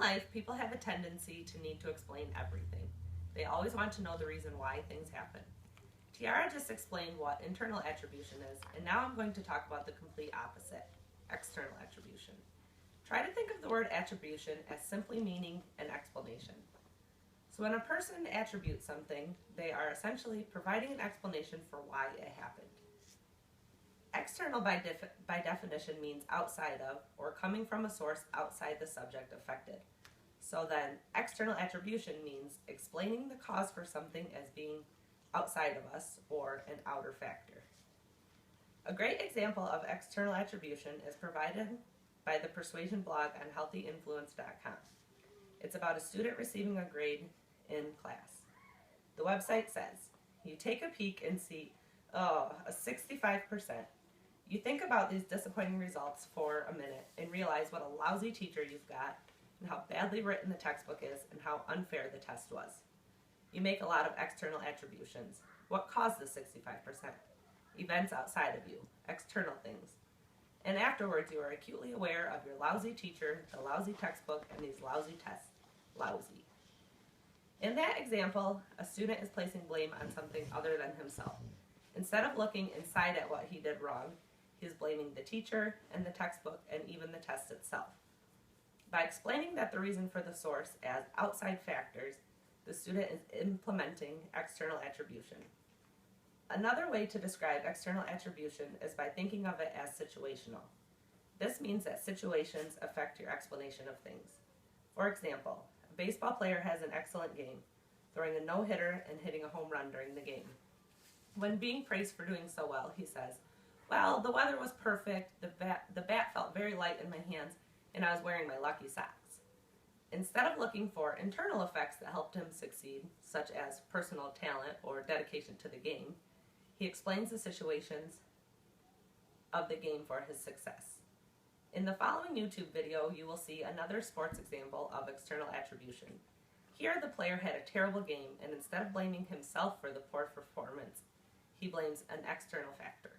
life, people have a tendency to need to explain everything. They always want to know the reason why things happen. Tiara just explained what internal attribution is, and now I'm going to talk about the complete opposite, external attribution. Try to think of the word attribution as simply meaning an explanation. So when a person attributes something, they are essentially providing an explanation for why it happened. External by definition means outside of or coming from a source outside the subject affected. So then external attribution means explaining the cause for something as being outside of us or an outer factor. A great example of external attribution is provided by the Persuasion blog on healthyinfluence.com. It's about a student receiving a grade in class. The website says, you take a peek and see, a 65%. You think about these disappointing results for a minute and realize what a lousy teacher you've got and how badly written the textbook is and how unfair the test was. You make a lot of external attributions. What caused the 65%? Events outside of you, external things. And afterwards you are acutely aware of your lousy teacher, the lousy textbook, and these lousy tests. Lousy. In that example, a student is placing blame on something other than himself. Instead of looking inside at what he did wrong, he is blaming the teacher and the textbook and even the test itself. By explaining that the reason for the source as outside factors, the student is implementing external attribution. Another way to describe external attribution is by thinking of it as situational. This means that situations affect your explanation of things. For example, a baseball player has an excellent game, throwing a no-hitter and hitting a home run during the game. When being praised for doing so well, he says, well, the weather was perfect, the bat felt very light in my hands, and I was wearing my lucky socks. Instead of looking for internal effects that helped him succeed, such as personal talent or dedication to the game, he explains the situations of the game for his success. In the following YouTube video, you will see another sports example of external attribution. Here, the player had a terrible game, and instead of blaming himself for the poor performance, he blames an external factor.